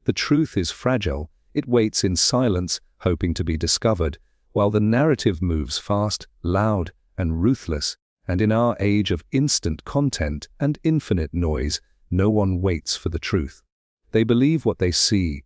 The truth is fragile. It waits in silence, hoping to be discovered, while the narrative moves fast, loud, and ruthless. And in our age of instant content and infinite noise, no one waits for the truth. They believe what they see.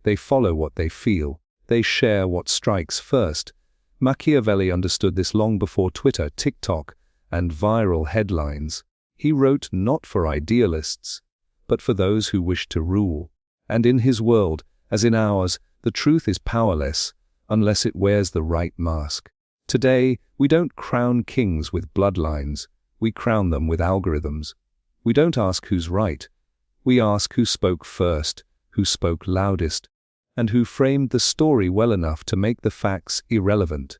They follow what they feel. They share what strikes first. Machiavelli understood this long before Twitter, TikTok, and viral headlines. He wrote not for idealists, but for those who wish to rule. And in his world, as in ours, the truth is powerless unless it wears the right mask. Today, we don't crown kings with bloodlines. We crown them with algorithms. We don't ask who's right. We ask who spoke first, who spoke loudest, and who framed the story well enough to make the facts irrelevant.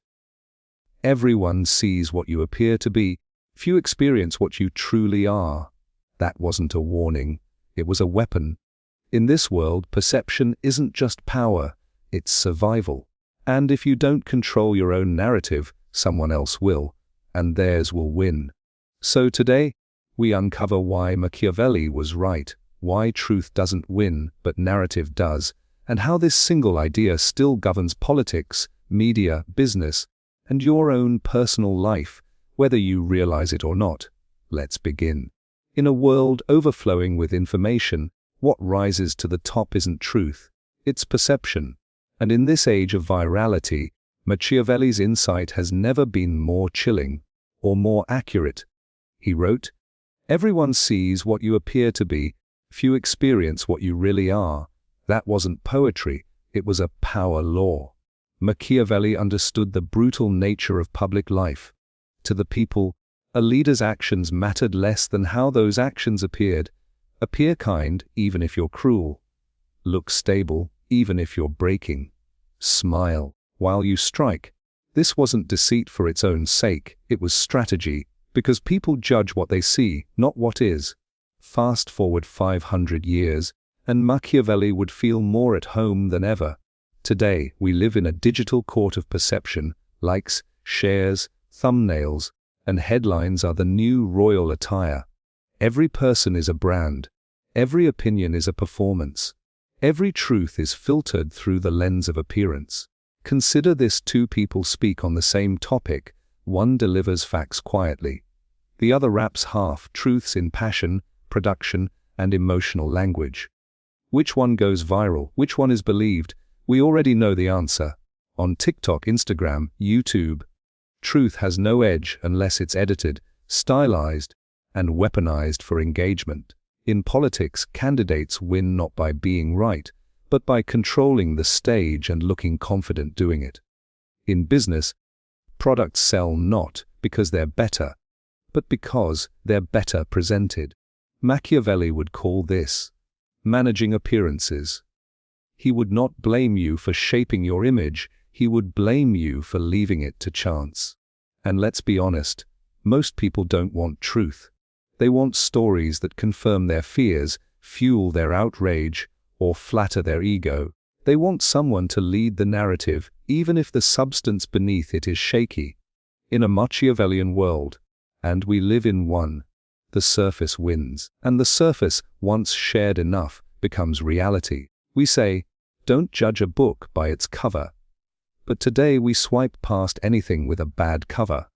Everyone sees what you appear to be. Few experience what you truly are. That wasn't a warning. It was a weapon. In this world, perception isn't just power, it's survival. And if you don't control your own narrative, someone else will, and theirs will win. So today, we uncover why Machiavelli was right, why truth doesn't win, but narrative does, and how this single idea still governs politics, media, business, and your own personal life, whether you realize it or not. Let's begin. In a world overflowing with information, what rises to the top isn't truth, it's perception. And in this age of virality, Machiavelli's insight has never been more chilling or more accurate. He wrote, "Everyone sees what you appear to be, few experience what you really are." That wasn't poetry, it was a power law. Machiavelli understood the brutal nature of public life. To the people, a leader's actions mattered less than how those actions appeared. Appear kind, even if you're cruel. Look stable, even if you're breaking. Smile while you strike. This wasn't deceit for its own sake, it was strategy, because people judge what they see, not what is. Fast forward 500 years, and Machiavelli would feel more at home than ever. Today, we live in a digital court of perception. Likes, shares, thumbnails, and headlines are the new royal attire. Every person is a brand. Every opinion is a performance. Every truth is filtered through the lens of appearance. Consider this: two people speak on the same topic. One delivers facts quietly. The other wraps half-truths in passion, production, and emotional language. Which one goes viral? Which one is believed? We already know the answer. On TikTok, Instagram, YouTube, truth has no edge unless it's edited, stylized, and weaponized for engagement. In politics, candidates win not by being right, but by controlling the stage and looking confident doing it. In business, products sell not because they're better, but because they're better presented. Machiavelli would call this managing appearances. He would not blame you for shaping your image, he would blame you for leaving it to chance. And let's be honest, most people don't want truth. They want stories that confirm their fears, fuel their outrage, or flatter their ego. They want someone to lead the narrative, even if the substance beneath it is shaky. In a Machiavellian world, and we live in one, the surface wins, and the surface, once shared enough, becomes reality. We say, don't judge a book by its cover. But today we swipe past anything with a bad cover.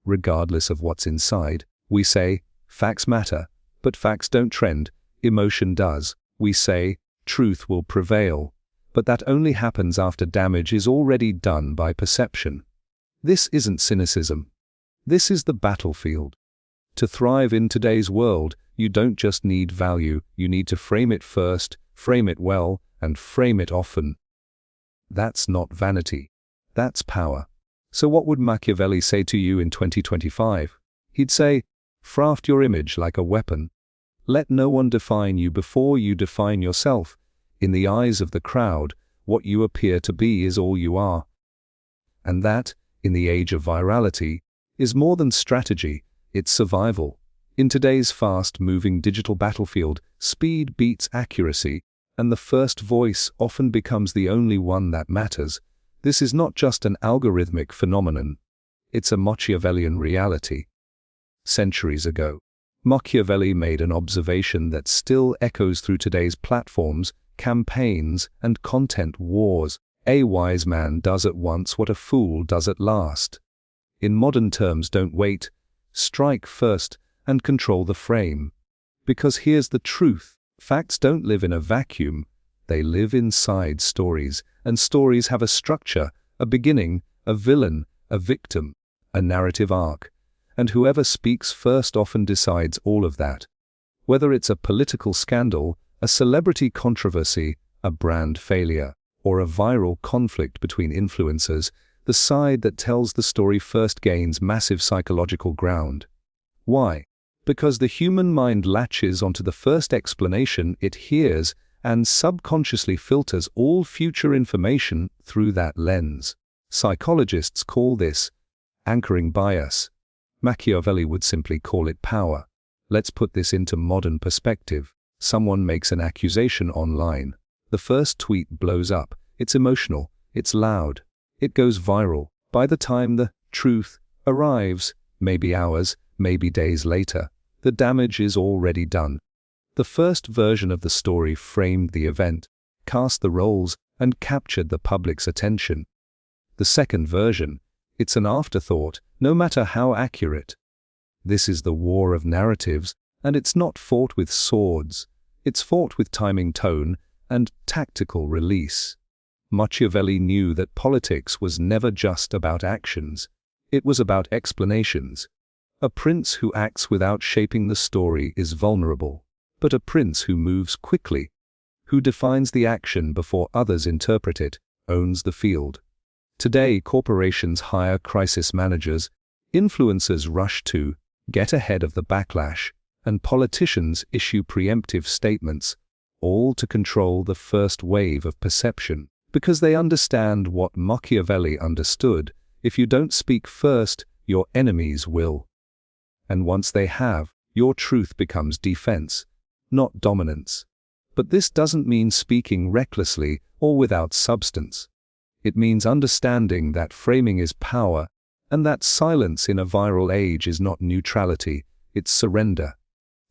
Regardless of what's inside, we say, facts matter, but facts don't trend, emotion does. We say, truth will prevail, but that only happens after damage is already done by perception. This isn't cynicism. This is the battlefield. To thrive in today's world, you don't just need value, you need to frame it first, frame it well, and frame it often. That's not vanity. That's power. So what would Machiavelli say to you in 2025? He'd say, craft your image like a weapon. Let no one define you before you define yourself. In the eyes of the crowd, what you appear to be is all you are. And that, in the age of virality, is more than strategy, it's survival. In today's fast-moving digital battlefield, speed beats accuracy, and the first voice often becomes the only one that matters. This is not just an algorithmic phenomenon. It's a Machiavellian reality. Centuries ago, Machiavelli made an observation that still echoes through today's platforms: campaigns, and content wars. A wise man does at once what a fool does at last. In modern terms, don't wait, strike first, and control the frame. Because here's the truth: facts don't live in a vacuum, they live inside stories, and stories have a structure, a beginning, a villain, a victim, a narrative arc, and whoever speaks first often decides all of that. Whether it's a political scandal, a celebrity controversy, a brand failure, or a viral conflict between influencers, the side that tells the story first gains massive psychological ground. Why? Because the human mind latches onto the first explanation it hears and subconsciously filters all future information through that lens. Psychologists call this anchoring bias. Machiavelli would simply call it power. Let's put this into modern perspective. Someone makes an accusation online. The first tweet blows up. It's emotional. It's loud. It goes viral. By the time the truth arrives, maybe hours, maybe days later, the damage is already done. The first version of the story framed the event, cast the roles, and captured the public's attention. The second version, it's an afterthought, no matter how accurate. This is the war of narratives, and it's not fought with swords. It's fought with timing, tone, and tactical release. Machiavelli knew that politics was never just about actions. It was about explanations. A prince who acts without shaping the story is vulnerable, but a prince who moves quickly, who defines the action before others interpret it, owns the field. Today, corporations hire crisis managers, influencers rush to get ahead of the backlash, and politicians issue preemptive statements, all to control the first wave of perception. Because they understand what Machiavelli understood: if you don't speak first, your enemies will. And once they have, your truth becomes defense, not dominance. But this doesn't mean speaking recklessly or without substance. It means understanding that framing is power, and that silence in a viral age is not neutrality, it's surrender.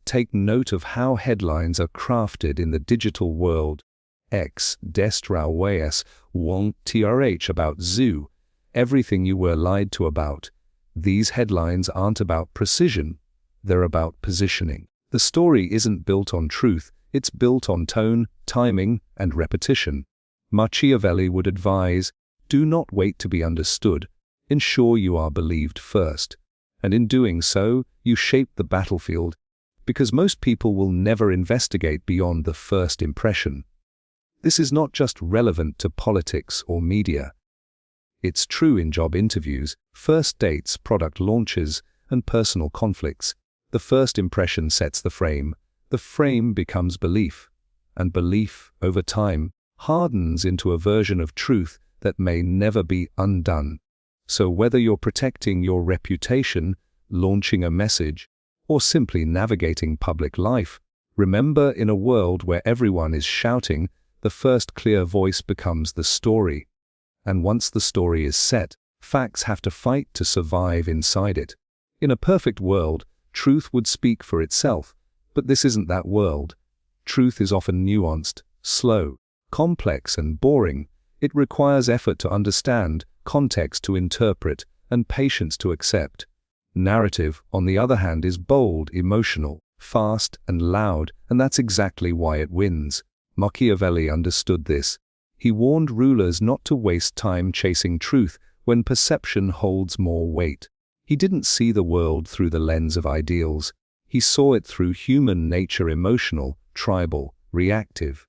Take note of how headlines are crafted in the digital world. X destrawaes won't trh about zoo, everything you were lied to about. These headlines aren't about precision, they're about positioning. The story isn't built on truth, it's built on tone, timing, and repetition. Machiavelli would advise, do not wait to be understood, ensure you are believed first. And in doing so, you shape the battlefield, because most people will never investigate beyond the first impression. This is not just relevant to politics or media. It's true in job interviews, first dates, product launches, and personal conflicts. The first impression sets the frame. The frame becomes belief. And belief, over time, hardens into a version of truth that may never be undone. So whether you're protecting your reputation, launching a message, or simply navigating public life, remember, in a world where everyone is shouting, the first clear voice becomes the story. And once the story is set, facts have to fight to survive inside it. In a perfect world, truth would speak for itself, but this isn't that world. Truth is often nuanced, slow, complex, and boring. It requires effort to understand, context to interpret, and patience to accept. Narrative, on the other hand, is bold, emotional, fast, and loud, and that's exactly why it wins. Machiavelli understood this. He warned rulers not to waste time chasing truth when perception holds more weight. He didn't see the world through the lens of ideals. He saw it through human nature: emotional, tribal, reactive.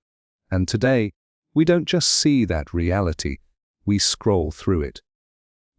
And today, we don't just see that reality, we scroll through it.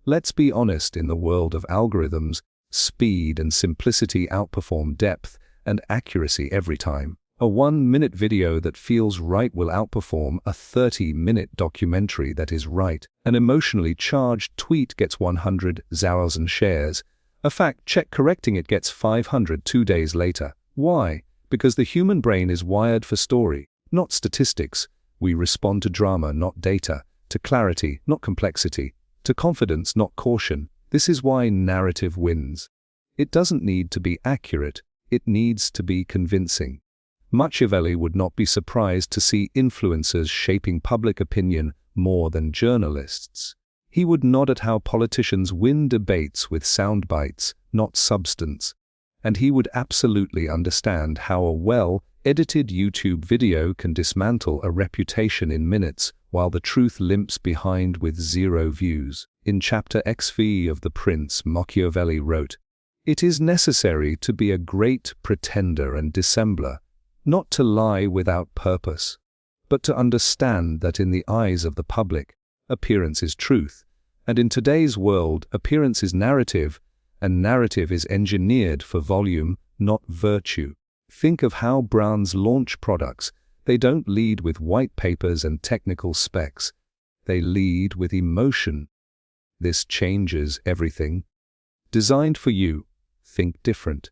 Let's be honest, in the world of algorithms, speed and simplicity outperform depth and accuracy every time. A 1-minute video that feels right will outperform a 30-minute documentary that is right. An emotionally charged tweet gets 100,000 shares. A fact-check correcting it gets 500 2 days later. Why? Because the human brain is wired for story, not statistics. We respond to drama, not data, to clarity, not complexity, to confidence, not caution. This is why narrative wins. It doesn't need to be accurate, it needs to be convincing. Machiavelli would not be surprised to see influencers shaping public opinion more than journalists. He would nod at how politicians win debates with sound bites, not substance. And he would absolutely understand how a well-edited YouTube video can dismantle a reputation in minutes, while the truth limps behind with 0 views. In Chapter XV of The Prince, Machiavelli wrote, "It is necessary to be a great pretender and dissembler, not to lie without purpose, but to understand that in the eyes of the public, appearance is truth, and in today's world, appearance is narrative, and narrative is engineered for volume, not virtue." Think of how brands launch products. They don't lead with white papers and technical specs. They lead with emotion. This changes everything. Designed for you, think different.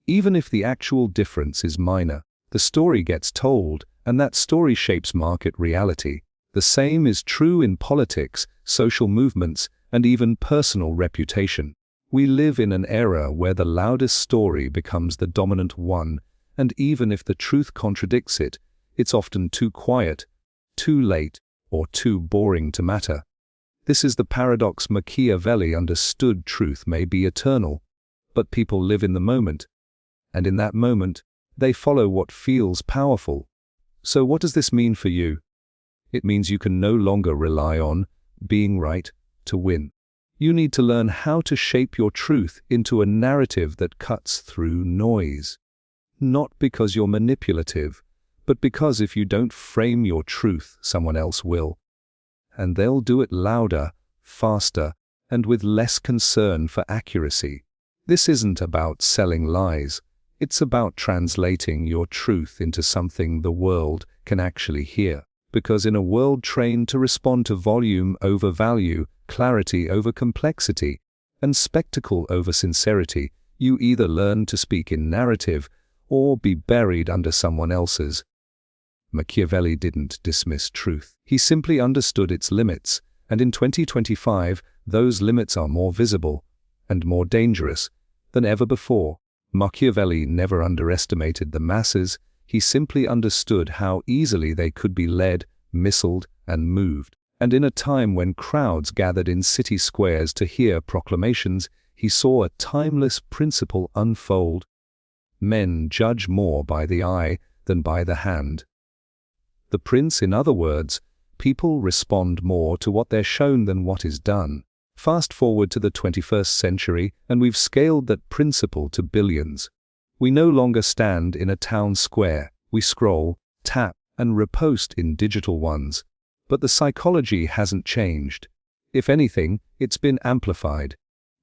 Even if the actual difference is minor, the story gets told, and that story shapes market reality. The same is true in politics, social movements, and even personal reputation. We live in an era where the loudest story becomes the dominant one, and even if the truth contradicts it, it's often too quiet, too late, or too boring to matter. This is the paradox. Machiavelli understood truth may be eternal, but people live in the moment, and in that moment, they follow what feels powerful. So what does this mean for you? It means you can no longer rely on being right to win. You need to learn how to shape your truth into a narrative that cuts through noise. Not because you're manipulative, but because if you don't frame your truth, someone else will. And they'll do it louder, faster, and with less concern for accuracy. This isn't about selling lies. It's about translating your truth into something the world can actually hear. Because in a world trained to respond to volume over value, clarity over complexity, and spectacle over sincerity, you either learn to speak in narrative or be buried under someone else's. Machiavelli didn't dismiss truth. He simply understood its limits, and in 2025, those limits are more visible and more dangerous than ever before. Machiavelli never underestimated the masses. He simply understood how easily they could be led, missiled, and moved. And in a time when crowds gathered in city squares to hear proclamations, he saw a timeless principle unfold. Men judge more by the eye than by the hand. The Prince, in other words, people respond more to what they're shown than what is done. Fast forward to the 21st century, and we've scaled that principle to billions. We no longer stand in a town square. We scroll, tap, and repost in digital ones. But the psychology hasn't changed. If anything, it's been amplified.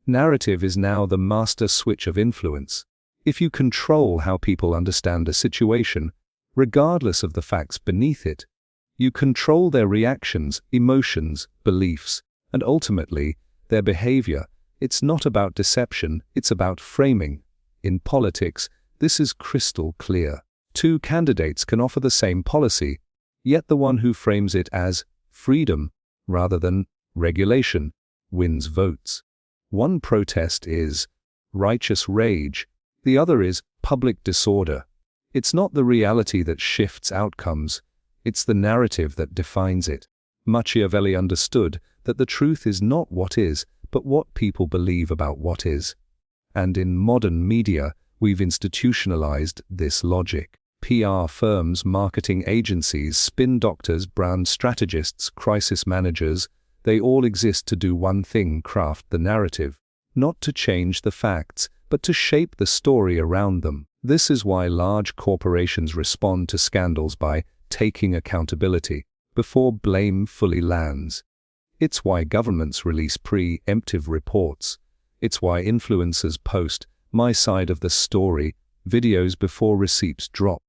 Narrative is now the master switch of influence. If you control how people understand a situation, regardless of the facts beneath it, you control their reactions, emotions, beliefs, and ultimately, their behavior. It's not about deception, it's about framing. In politics, this is crystal clear. Two candidates can offer the same policy, yet the one who frames it as freedom rather than regulation wins votes. One protest is righteous rage, the other is public disorder. It's not the reality that shifts outcomes, it's the narrative that defines it. Machiavelli understood that the truth is not what is, but what people believe about what is. And in modern media, we've institutionalized this logic. PR firms, marketing agencies, spin doctors, brand strategists, crisis managers, they all exist to do one thing: craft the narrative. Not to change the facts, but to shape the story around them. This is why large corporations respond to scandals by taking accountability before blame fully lands. It's why governments release pre-emptive reports. It's why influencers post "my side of the story" videos before receipts drop.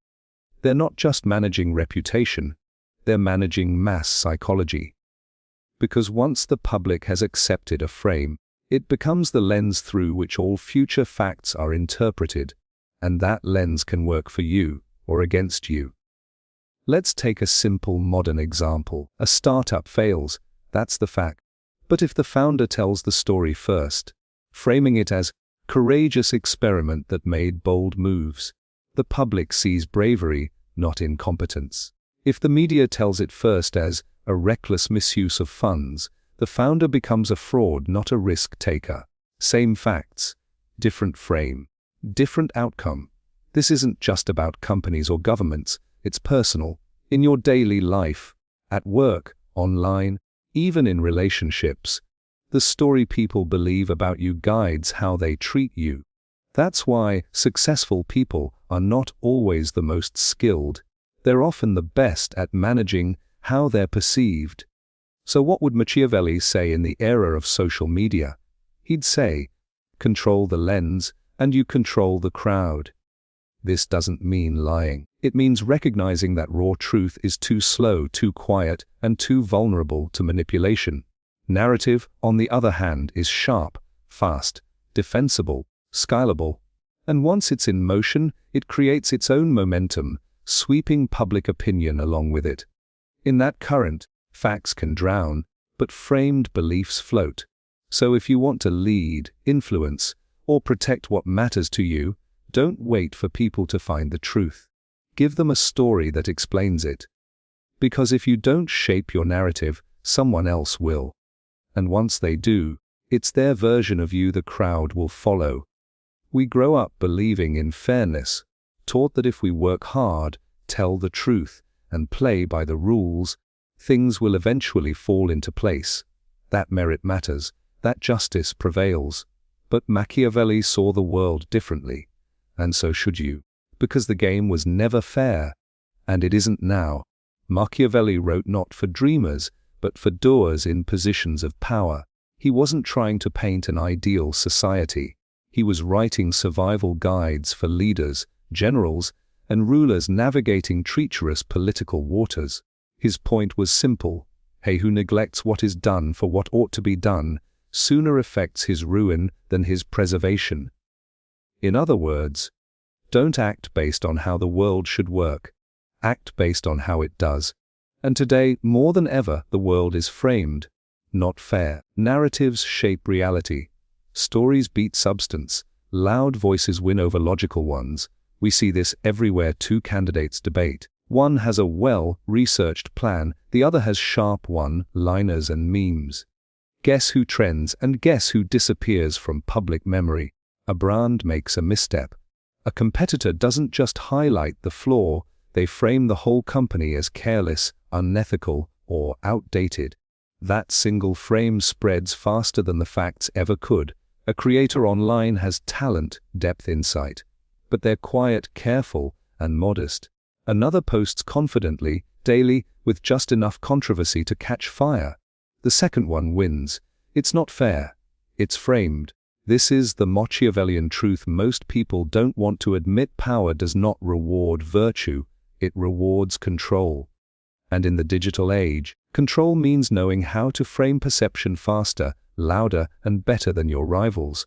They're not just managing reputation, they're managing mass psychology. Because once the public has accepted a frame, it becomes the lens through which all future facts are interpreted, and that lens can work for you or against you. Let's take a simple modern example. A startup fails, that's the fact. But if the founder tells the story first, framing it as courageous experiment that made bold moves, the public sees bravery, not incompetence. If the media tells it first as a reckless misuse of funds, the founder becomes a fraud, not a risk taker. Same facts, different frame, different outcome. This isn't just about companies or governments, it's personal, in your daily life, at work, online, even in relationships. The story people believe about you guides how they treat you. That's why successful people are not always the most skilled. They're often the best at managing how they're perceived. So what would Machiavelli say in the era of social media? He'd say, control the lens and you control the crowd. This doesn't mean lying. It means recognizing that raw truth is too slow, too quiet, and too vulnerable to manipulation. Narrative, on the other hand, is sharp, fast, defensible, scalable, and once it's in motion, it creates its own momentum, sweeping public opinion along with it. In that current, facts can drown, but framed beliefs float. So if you want to lead, influence, or protect what matters to you, don't wait for people to find the truth. Give them a story that explains it. Because if you don't shape your narrative, someone else will. And once they do, it's their version of you the crowd will follow. We grow up believing in fairness, taught that if we work hard, tell the truth, and play by the rules, things will eventually fall into place. That merit matters, that justice prevails. But Machiavelli saw the world differently, and so should you, because the game was never fair, and it isn't now. Machiavelli wrote not for dreamers, but for doers in positions of power. He wasn't trying to paint an ideal society. He was writing survival guides for leaders, generals, and rulers navigating treacherous political waters. His point was simple. He who neglects what is done for what ought to be done sooner effects his ruin than his preservation. In other words, don't act based on how the world should work. Act based on how it does. And today, more than ever, the world is framed, not fair. Narratives shape reality. Stories beat substance. Loud voices win over logical ones. We see this everywhere two candidates debate. One has a well-researched plan, the other has sharp one-liners and memes. Guess who trends and guess who disappears from public memory? A brand makes a misstep. A competitor doesn't just highlight the flaw, they frame the whole company as careless, unethical, or outdated. That single frame spreads faster than the facts ever could. A creator online has talent, depth, insight, but they're quiet, careful, and modest. Another posts confidently, daily, with just enough controversy to catch fire. The second one wins. It's not fair. It's framed. This is the Machiavellian truth most people don't want to admit. Power does not reward virtue, it rewards control. And in the digital age, control means knowing how to frame perception faster, louder, and better than your rivals.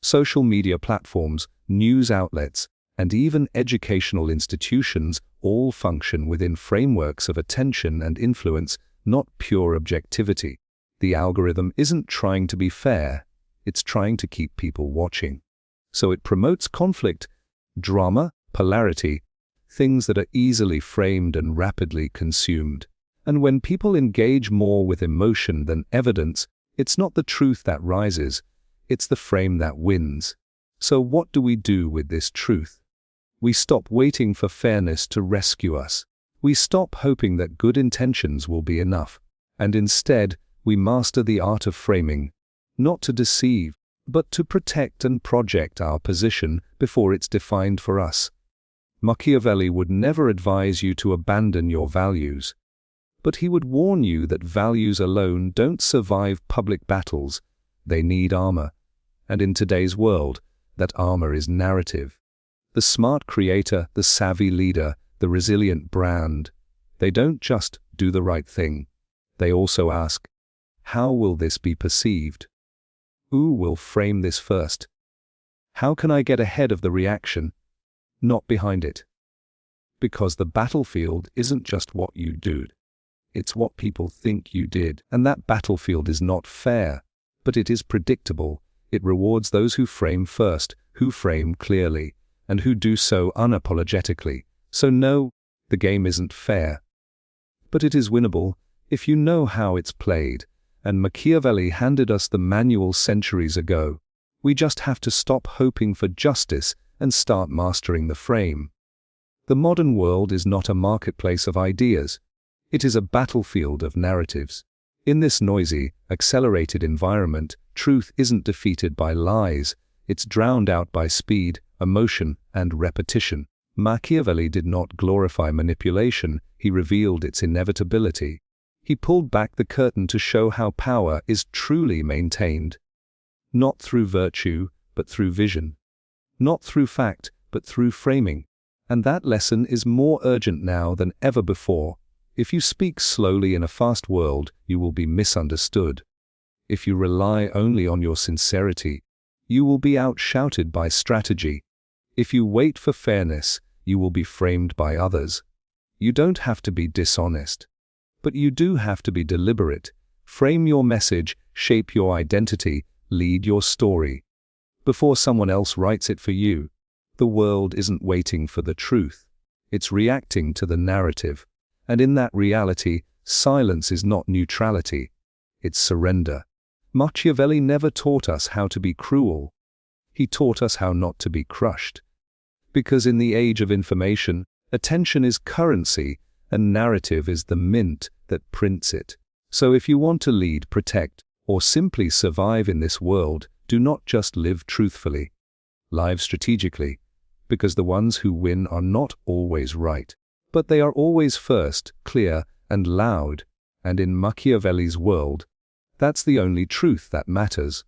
Social media platforms, news outlets, and even educational institutions all function within frameworks of attention and influence, not pure objectivity. The algorithm isn't trying to be fair, it's trying to keep people watching. So it promotes conflict, drama, polarity, things that are easily framed and rapidly consumed. And when people engage more with emotion than evidence, it's not the truth that rises, it's the frame that wins. So what do we do with this truth? We stop waiting for fairness to rescue us. We stop hoping that good intentions will be enough, and instead, we master the art of framing, not to deceive, but to protect and project our position before it's defined for us. Machiavelli would never advise you to abandon your values, but he would warn you that values alone don't survive public battles, they need armor. And in today's world, that armor is narrative. The smart creator, the savvy leader, the resilient brand, they don't just do the right thing. They also ask, how will this be perceived? Who will frame this first? How can I get ahead of the reaction, not behind it? Because the battlefield isn't just what you do. It's what people think you did. And that battlefield is not fair, but it is predictable. It rewards those who frame first, who frame clearly, and who do so unapologetically. So no, the game isn't fair. But it is winnable if you know how it's played, and Machiavelli handed us the manual centuries ago. We just have to stop hoping for justice and start mastering the frame. The modern world is not a marketplace of ideas. It is a battlefield of narratives. In this noisy, accelerated environment, truth isn't defeated by lies, it's drowned out by speed, emotion, and repetition. Machiavelli did not glorify manipulation, he revealed its inevitability. He pulled back the curtain to show how power is truly maintained. Not through virtue, but through vision. Not through fact, but through framing. And that lesson is more urgent now than ever before. If you speak slowly in a fast world, you will be misunderstood. If you rely only on your sincerity, you will be outshouted by strategy. If you wait for fairness, you will be framed by others. You don't have to be dishonest, but you do have to be deliberate. Frame your message, shape your identity, lead your story. Before someone else writes it for you, the world isn't waiting for the truth. It's reacting to the narrative. And in that reality, silence is not neutrality. It's surrender. Machiavelli never taught us how to be cruel. He taught us how not to be crushed. Because in the age of information, attention is currency, and narrative is the mint that prints it. So if you want to lead, protect, or simply survive in this world, do not just live truthfully. Live strategically, because the ones who win are not always right. But they are always first, clear, and loud, and in Machiavelli's world, that's the only truth that matters.